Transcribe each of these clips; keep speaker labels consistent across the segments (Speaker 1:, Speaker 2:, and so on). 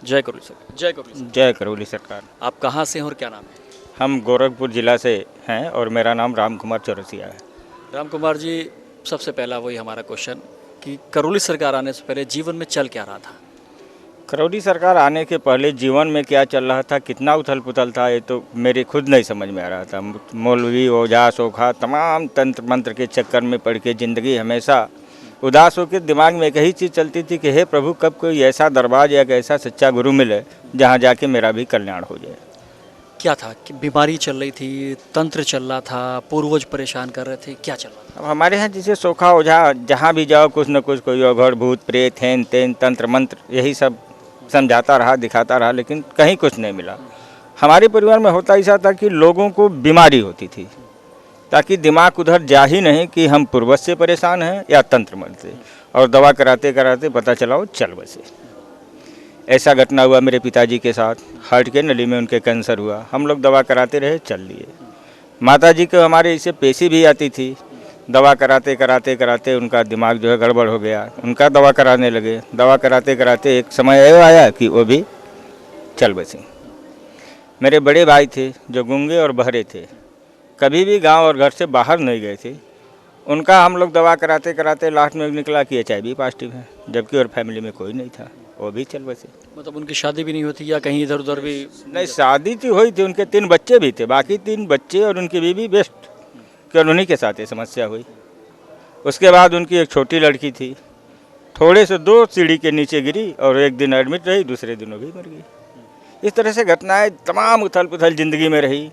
Speaker 1: जय करौली सरकार। जय करौली सरकार।
Speaker 2: जय करौली सरकार।
Speaker 1: आप कहाँ से हैं और क्या नाम है?
Speaker 2: हम गोरखपुर ज़िला से हैं और मेरा नाम राम कुमार चौरसिया है।
Speaker 1: राम कुमार जी, सबसे पहला वही हमारा क्वेश्चन कि करौली सरकार आने से पहले जीवन में चल क्या रहा था?
Speaker 2: करौली सरकार आने के पहले जीवन में क्या चल रहा था, कितना उथल पुथल था, ये तो मेरे खुद नहीं समझ में आ रहा था। मौलवी ओझा सोखा तमाम तंत्र मंत्र के चक्कर में पड़ के ज़िंदगी हमेशा उदास होकर दिमाग में एक ही चीज़ चलती थी कि हे प्रभु, कब कोई ऐसा दरबार या ऐसा सच्चा गुरु मिले जहाँ जाके मेरा भी कल्याण हो जाए।
Speaker 1: क्या था कि बीमारी चल रही थी, तंत्र चल रहा था, पूर्वज परेशान कर रहे थे, क्या चल रहा था?
Speaker 2: अब हमारे यहाँ जैसे सोखा ओझा जहाँ भी जाओ कुछ न कुछ, कोई अघड़ भूत प्रेत हेन तेन तंत्र मंत्र यही सब समझाता रहा, दिखाता रहा, लेकिन कहीं कुछ नहीं मिला। हमारे परिवार में होता ऐसा था कि लोगों को बीमारी होती थी, ताकि दिमाग उधर जा ही नहीं कि हम पूर्वज से परेशान हैं या तंत्र मंत्र से, और दवा कराते कराते पता चला वो चल बसे। ऐसा घटना हुआ मेरे पिताजी के साथ, हार्ट के नली में उनके कैंसर हुआ। हम लोग दवा कराते रहे, चल लिए। माता जी को हमारे इसे पेशी भी आती थी, दवा कराते कराते कराते उनका दिमाग जो है गड़बड़ हो गया, उनका दवा कराने लगे। दवा कराते कराते एक समय ऐसा आया कि वो भी चल बसे। मेरे बड़े भाई थे जो गूंगे और बहरे थे, कभी भी गांव और घर से बाहर नहीं गए थे। उनका हम लोग दवा कराते कराते लास्ट में निकला कि HIV पॉजिटिव है, जबकि और फैमिली में कोई नहीं था, वो भी चल बसे।
Speaker 1: मतलब उनकी शादी भी नहीं होती या कहीं इधर उधर भी?
Speaker 2: नहीं, शादी थी हुई थी, उनके 3 बच्चे भी थे, बाकी 3 बच्चे और उनकी बीवी बेस्ट, केवल उन्हीं के साथ ये समस्या हुई। उसके बाद उनकी एक छोटी लड़की थी, थोड़े से 2 सीढ़ी के नीचे गिरी और एक दिन एडमिट रही, दूसरे दिन वो भी मर गई। इस तरह से घटनाएं तमाम उथल पुथल ज़िंदगी में रही।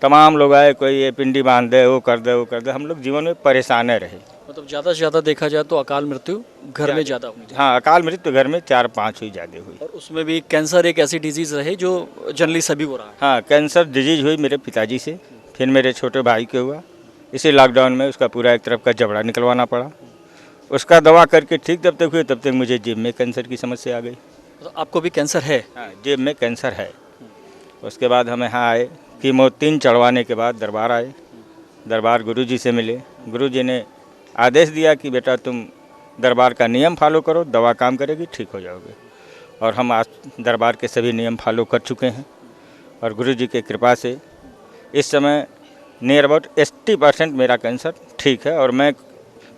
Speaker 2: तमाम लोग आए, कोई ये पिंडी बांध दे, वो कर दे, वो कर दे। हम लोग जीवन में परेशान रहे।
Speaker 1: मतलब ज़्यादा से ज़्यादा देखा जाए तो अकाल मृत्यु घर में ज़्यादा हुई।
Speaker 2: हाँ, अकाल मृत्यु घर में 4-5 हुई, ज़्यादा हुई।
Speaker 1: और उसमें भी कैंसर एक ऐसी डिजीज़ रही जो जनरली सभी को रहा है।
Speaker 2: हाँ, कैंसर डिजीज हुई मेरे पिताजी से, फिर मेरे छोटे भाई के हुआ। इसी लॉकडाउन में उसका पूरा एक तरफ का जबड़ा निकलवाना पड़ा। उसका दवा करके ठीक तब तक हुई, तब तक मुझे जेब में कैंसर की समस्या आ गई।
Speaker 1: तो आपको भी कैंसर है?
Speaker 2: हाँ, जेब में कैंसर है। उसके बाद हम यहाँ आए, कीमो 3 चढ़वाने के बाद दरबार आए। दरबार गुरुजी से मिले। गुरुजी ने आदेश दिया कि बेटा तुम दरबार का नियम फॉलो करो, दवा काम करेगी, ठीक हो जाओगे। और हम आज दरबार के सभी नियम फॉलो कर चुके हैं और गुरुजी की कृपा से इस समय नियर अबाउट 80% मेरा कैंसर ठीक है। और मैं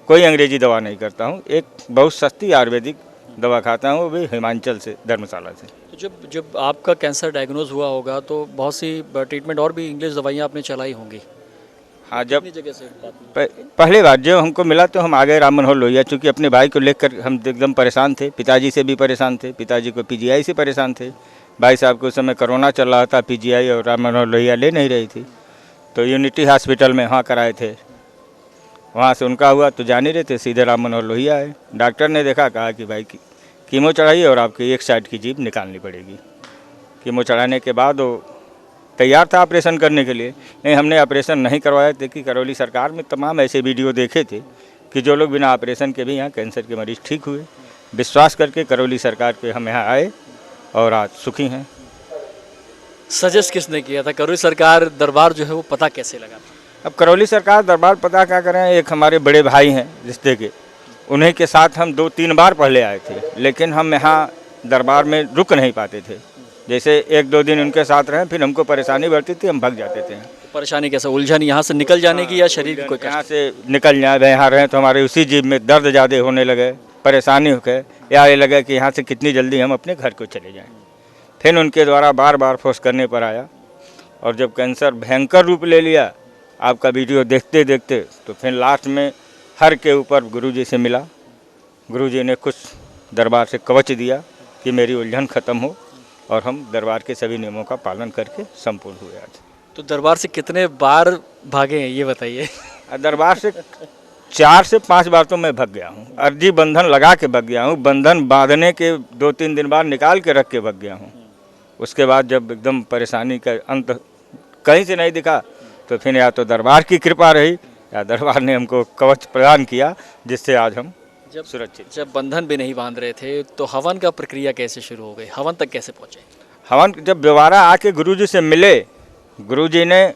Speaker 2: कोई अंग्रेजी दवा नहीं करता हूँ, एक बहुत सस्ती आयुर्वेदिक दवा खाता हूँ, वो भी हिमाचल से, धर्मशाला से।
Speaker 1: तो जब आपका कैंसर डायग्नोज हुआ होगा तो बहुत सी ट्रीटमेंट और भी इंग्लिश दवाइयाँ आपने चलाई होंगी?
Speaker 2: हाँ, जब
Speaker 1: कितनी जगह से
Speaker 2: पहली बार जो हमको मिला तो हम आ गए राम मनोहर लोहिया, चूँकि अपने भाई को लेकर हम एकदम परेशान थे। पिताजी से भी परेशान थे, पिताजी को PGI से परेशान थे। भाई साहब को उस समय कोरोना चल रहा था, PGI और राम मनोहर लोहिया ले नहीं रही थी, तो यूनिटी हॉस्पिटल में वहाँ कराए थे। वहाँ से उनका हुआ तो जान ही रहे थे, सीधे राम मनोहर लोहिया आए। डॉक्टर ने देखा, कहा कि भाई कीमो चढ़ाइए और आपकी एक साइड की जीभ निकालनी पड़ेगी। कीमो चढ़ाने के बाद वो तैयार था ऑपरेशन करने के लिए, नहीं हमने ऑपरेशन नहीं करवाया थे कि करौली सरकार में तमाम ऐसे वीडियो देखे थे कि जो लोग बिना ऑपरेशन के भी यहाँ कैंसर के मरीज़ ठीक हुए। विश्वास करके करौली सरकार पे हम यहाँ आए और आज सुखी हैं।
Speaker 1: सजेस्ट किसने किया था? करौली सरकार दरबार जो है वो पता कैसे लगा?
Speaker 2: अब करौली सरकार दरबार पता क्या करें, एक हमारे बड़े भाई हैं रिश्ते के, उन्हीं के साथ हम 2-3 बार पहले आए थे, लेकिन हम यहाँ दरबार में रुक नहीं पाते थे। जैसे 1-2 दिन उनके साथ रहे, फिर हमको परेशानी बढ़ती थी, हम भाग जाते थे।
Speaker 1: परेशानी कैसे? उलझन यहाँ से निकल जाने की या शरीर की कोई
Speaker 2: यहाँ से निकल जाए, यहाँ रहे तो हमारे उसी जीभ में दर्द ज़्यादा होने लगे, परेशानी हो गए, या ये लगे कि यहाँ से कितनी जल्दी हम अपने घर को चले जाएँ। फिर उनके द्वारा बार बार फोर्स करने पर आया, और जब कैंसर भयंकर रूप ले लिया आपका वीडियो देखते देखते, तो फिर लास्ट में हर के ऊपर गुरुजी से मिला। गुरुजी ने कुछ दरबार से कवच दिया कि मेरी उलझन ख़त्म हो, और हम दरबार के सभी नियमों का पालन करके संपूर्ण हुए आज।
Speaker 1: तो दरबार से कितने बार भागे हैं ये बताइए?
Speaker 2: दरबार से 4 से 5 बार तो मैं भाग गया हूँ। अर्जी बंधन लगा के भाग गया हूँ, बंधन बांधने के 2-3 दिन बाद निकाल के रख के भाग गया हूँ। उसके बाद जब एकदम परेशानी का अंत कहीं से नहीं दिखा, तो फिर या तो दरबार की कृपा रही या दरबार ने हमको कवच प्रदान किया, जिससे आज हम सुरक्षित।
Speaker 1: जब बंधन भी नहीं बांध रहे थे तो हवन का प्रक्रिया कैसे शुरू हो गई? हवन तक कैसे पहुँचे?
Speaker 2: हवन जब दोबारा आके गुरुजी से मिले, गुरुजी ने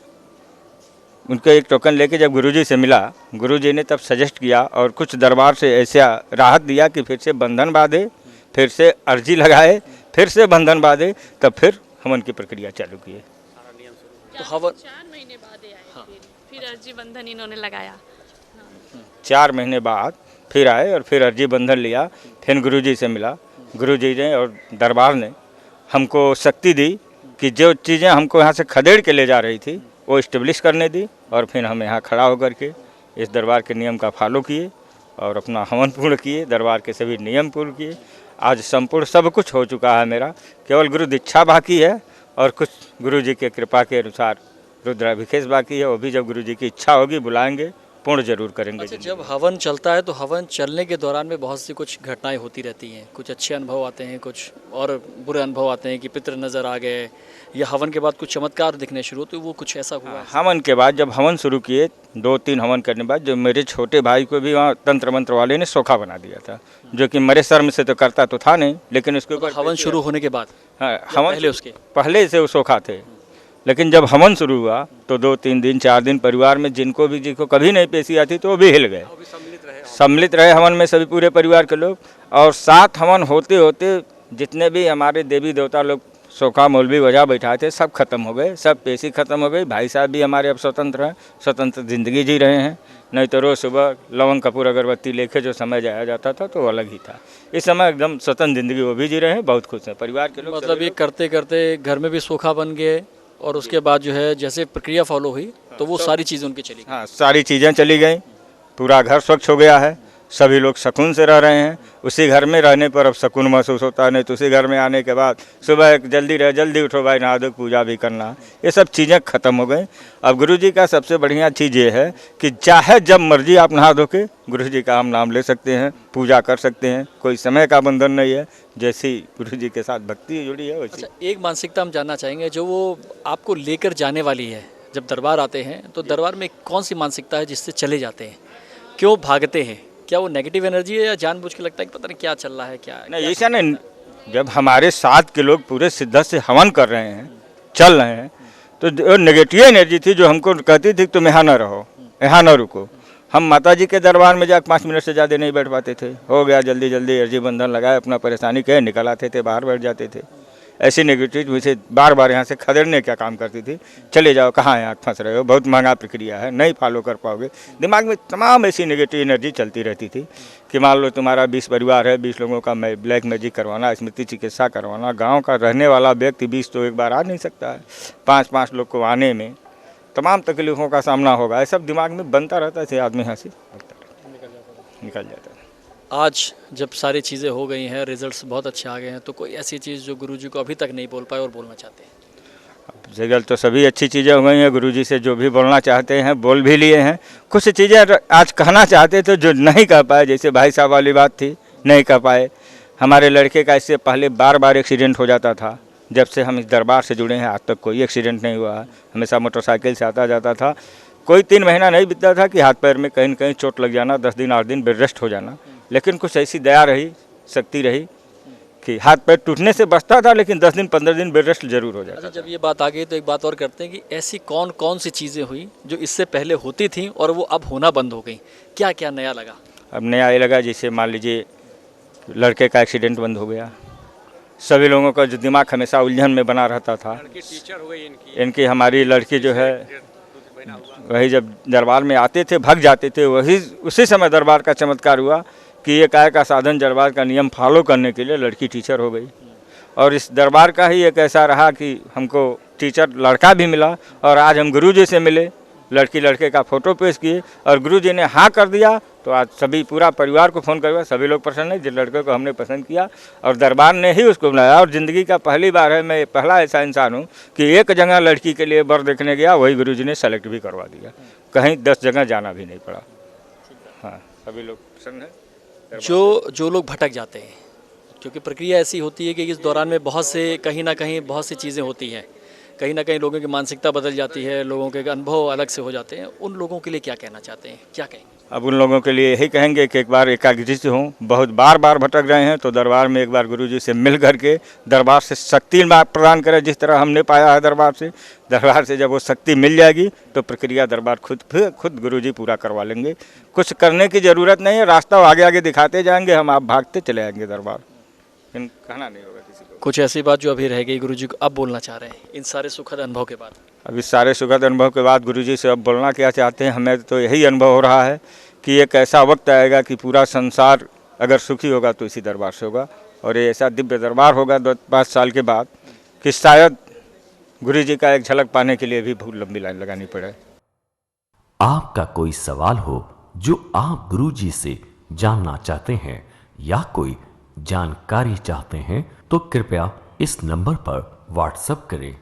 Speaker 2: उनका एक टोकन लेके जब गुरुजी से मिला, गुरुजी ने तब सजेस्ट किया और कुछ दरबार से ऐसा राहत दिया कि फिर से बंधन बांधे, फिर से अर्जी लगाए, फिर से बंधन बांधे, तब फिर हवन की प्रक्रिया चालू किए।
Speaker 1: तो हवन
Speaker 3: 4 महीने बाद ये आए फिर अर्जी बंधन इन्होंने लगाया।
Speaker 2: 4 महीने बाद फिर आए और फिर अर्जी बंधन लिया, फिर गुरुजी से मिला। गुरुजी ने और दरबार ने हमको शक्ति दी कि जो चीज़ें हमको यहाँ से खदेड़ के ले जा रही थी वो इस्टेब्लिश करने दी, और फिर हम यहाँ खड़ा होकर के इस दरबार के नियम का फॉलो किए और अपना हवन पूर्ण किए, दरबार के सभी नियम पूर्ण किए। आज संपूर्ण सब कुछ हो चुका है मेरा, केवल गुरु दीक्षा बाकी है और कुछ गुरुजी के कृपा के अनुसार रुद्राभिषेक बाकी है। वो भी जब गुरुजी की इच्छा होगी बुलाएंगे, पूर्ण जरूर करेंगे।
Speaker 1: अच्छा, जब हवन चलता है तो हवन चलने के दौरान में बहुत सी कुछ घटनाएं होती रहती हैं, कुछ अच्छे अनुभव आते हैं, कुछ और बुरे अनुभव आते हैं कि पितृ नज़र आ गए, या हवन के बाद कुछ चमत्कार दिखने शुरू, तो वो कुछ ऐसा हुआ है?
Speaker 2: हवन के बाद जब हवन शुरू किए, 2-3 हवन करने के बाद, जो मेरे छोटे भाई को भी वहाँ तंत्र मंत्र वाले ने सोखा बना दिया था, जो कि मरे शर्म से तो करता तो था नहीं, लेकिन उसके ऊपर
Speaker 1: हवन शुरू होने के बाद?
Speaker 2: हाँ, हवन
Speaker 1: पहले उसके?
Speaker 2: पहले से वो सोखा थे, लेकिन जब हवन शुरू हुआ तो 2-3 दिन 4 दिन परिवार में जिनको कभी नहीं पेशी आती तो वो भी हिल गए। सम्मिलित रहे हवन में सभी पूरे परिवार के लोग, और 7 हवन होते होते जितने भी हमारे देवी देवता लोग सोखा मौलवी वजह बैठाए थे सब खत्म हो गए, सब पेशी खत्म हो गई। भाई साहब भी हमारे अब स्वतंत्र हैं, स्वतंत्र जिंदगी जी रहे हैं। नहीं तो रोज़ सुबह लवंग कपूर अगरबत्ती लेके जो समय जाया जाता था तो वो अलग ही था। इस समय एकदम स्वतंत्र जिंदगी वो भी जी रहे हैं, बहुत खुश हैं परिवार के लोग।
Speaker 1: मतलब ये करते करते घर में भी सोखा बन गए, और उसके बाद जो है जैसे प्रक्रिया फॉलो हुई तो वो सारी चीज़ें उनकी चली गई।
Speaker 2: हाँ, सारी चीज़ें चली गई, पूरा घर स्वच्छ हो गया है, सभी लोग सुकून से रह रहे हैं। उसी घर में रहने पर अब सुकून महसूस होता है, नहीं तो उसी घर में आने के बाद सुबह जल्दी उठो भाई, नहा दो, पूजा भी करना, ये सब चीज़ें खत्म हो गई। अब गुरुजी का सबसे बढ़िया चीज़ ये है कि चाहे जब मर्जी आप नहा धो के गुरुजी का हम नाम ले सकते हैं, पूजा कर सकते हैं, कोई समय का बंधन नहीं है। जैसी गुरुजी के साथ भक्ति जुड़ी है वैसी।
Speaker 1: अच्छा, एक मानसिकता हम जानना चाहेंगे जो वो आपको लेकर जाने वाली है। जब दरबार आते हैं तो दरबार में कौन सी मानसिकता है जिससे चले जाते हैं, क्यों भागते हैं? क्या वो नेगेटिव एनर्जी है या जानबूझ के लगता है कि पता नहीं क्या चल रहा है, क्या है?
Speaker 2: नहीं, ऐसा नहीं। जब हमारे साथ के लोग पूरे शिद्दत से हवन कर रहे हैं, चल रहे हैं, तो जो नेगेटिव एनर्जी थी जो हमको कहती थी तुम यहाँ ना रहो, यहाँ ना रुको। हम माता जी के दरबार में जाकर 5 मिनट से ज़्यादा नहीं बैठ पाते थे, हो गया जल्दी जल्दी अर्जी बंधन लगाए, अपना परेशानी कहे निकल आते थे, बाहर बैठ जाते थे। ऐसी नेगेटिव मुझे बार बार यहाँ से खदेड़ने क्या काम करती थी, चले जाओ, कहाँ यहाँ फंस रहे हो, बहुत महंगा प्रक्रिया है, नहीं फॉलो कर पाओगे। दिमाग में तमाम ऐसी नेगेटिव एनर्जी चलती रहती थी कि मान लो तुम्हारा 20 परिवार है, 20 लोगों का ब्लैक मैजिक करवाना, स्मृति चिकित्सा करवाना, गाँव का रहने वाला व्यक्ति 20 तो एक बार आ नहीं सकता है, 5-5 लोग को आने में तमाम तकलीफ़ों का सामना होगा, ये सब दिमाग में बनता रहता है, आदमी यहाँ से निकल जाता है।
Speaker 1: आज जब सारी चीज़ें हो गई हैं, रिजल्ट्स बहुत अच्छे आ गए हैं, तो कोई ऐसी चीज़ जो गुरुजी को अभी तक नहीं बोल पाए और बोलना चाहते हैं?
Speaker 2: रिजल्ट तो सभी अच्छी चीज़ें हो गई हैं, गुरुजी से जो भी बोलना चाहते हैं बोल भी लिए हैं। कुछ चीज़ें आज कहना चाहते थे जो नहीं कह पाए, जैसे भाई साहब वाली बात थी, नहीं कह पाए। हमारे लड़के का इससे पहले बार एक्सीडेंट हो जाता था, जब से हम इस दरबार से जुड़े हैं आज तक कोई एक्सीडेंट नहीं हुआ है, हमेशा मोटरसाइकिल से आता जाता था। कोई 3 महीना नहीं बीतता था कि हाथ पैर में कहीं न कहीं चोट लग जाना, 10 दिन 8 दिन बेड रेस्ट हो जाना। लेकिन कुछ ऐसी दया रही, शक्ति रही कि हाथ पैर टूटने से बचता था, लेकिन 10 दिन 15 दिन बेड रेस्ट जरूर हो जाता।
Speaker 1: अच्छा, जब ये बात आ गई तो एक बात और करते हैं कि ऐसी कौन कौन सी चीज़ें हुई जो इससे पहले होती थी और वो अब होना बंद हो गई? क्या क्या नया लगा?
Speaker 2: अब नया ये लगा, जैसे मान लीजिए लड़के का एक्सीडेंट बंद हो गया, सभी लोगों का जो दिमाग हमेशा उलझन में बना रहता था।
Speaker 4: टीचर हो गई
Speaker 2: इनकी हमारी लड़की जो है वही जब दरबार में आते थे भाग जाते थे, वही उसी समय दरबार का चमत्कार हुआ कि ये काय का साधन दरबार का नियम फॉलो करने के लिए लड़की टीचर हो गई। और इस दरबार का ही एक ऐसा रहा कि हमको टीचर लड़का भी मिला, और आज हम गुरुजी से मिले, लड़की लड़के का फ़ोटो पेश किए और गुरुजी ने हाँ कर दिया, तो आज सभी पूरा परिवार को फ़ोन करवा, सभी लोग प्रसन्न हैं। जिस लड़के को हमने पसंद किया और दरबार ने ही उसको बुलाया, और ज़िंदगी का पहली बार है, मैं पहला ऐसा इंसान हूँ कि एक जगह लड़की के लिए वर देखने गया, वही गुरुजी ने सेलेक्ट भी करवा दिया, कहीं 10 जगह जाना भी नहीं पड़ा। हाँ, सभी लोग प्रसन्न हैं।
Speaker 1: जो लोग भटक जाते हैं, क्योंकि प्रक्रिया ऐसी होती है कि इस दौरान में बहुत से कहीं ना कहीं बहुत सी चीज़ें होती हैं, कहीं ना कहीं लोगों की मानसिकता बदल जाती है, लोगों के अनुभव अलग से हो जाते हैं, उन लोगों के लिए क्या कहना चाहते हैं, क्या कहेंगे?
Speaker 2: अब उन लोगों के लिए यही कहेंगे कि एक बार एकाग्रचित्त हों, बहुत बार भटक रहे हैं तो दरबार में एक बार गुरुजी से मिल करके दरबार से शक्ति प्रदान करें, जिस तरह हमने पाया है दरबार से जब वो शक्ति मिल जाएगी तो प्रक्रिया दरबार खुद गुरुजी पूरा करवा लेंगे। कुछ करने की ज़रूरत नहीं है, रास्ता आगे आगे दिखाते जाएंगे, हम आप भागते चले आएंगे दरबार। लेकिन कहना नहीं होगा किसी को।
Speaker 1: कुछ ऐसी बात जो अभी रह गई गुरुजी को अब बोलना चाह रहे हैं इन सारे सुखद अनुभव के बाद?
Speaker 2: अब इस सारे सुखद अनुभव के बाद गुरुजी से अब बोलना क्या चाहते हैं, हमें तो यही अनुभव हो रहा है कि एक ऐसा वक्त आएगा कि पूरा संसार अगर सुखी होगा तो इसी दरबार से होगा, और ये ऐसा दिव्य दरबार होगा 2-5 साल के बाद कि शायद गुरुजी का एक झलक पाने के लिए भी बहुत लंबी लाइन लगानी पड़े।
Speaker 4: आपका कोई सवाल हो जो आप गुरुजी से जानना चाहते हैं या कोई जानकारी चाहते हैं तो कृपया इस नंबर पर व्हाट्सएप करें।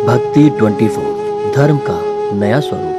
Speaker 5: भक्ति 24 धर्म का नया स्वरूप।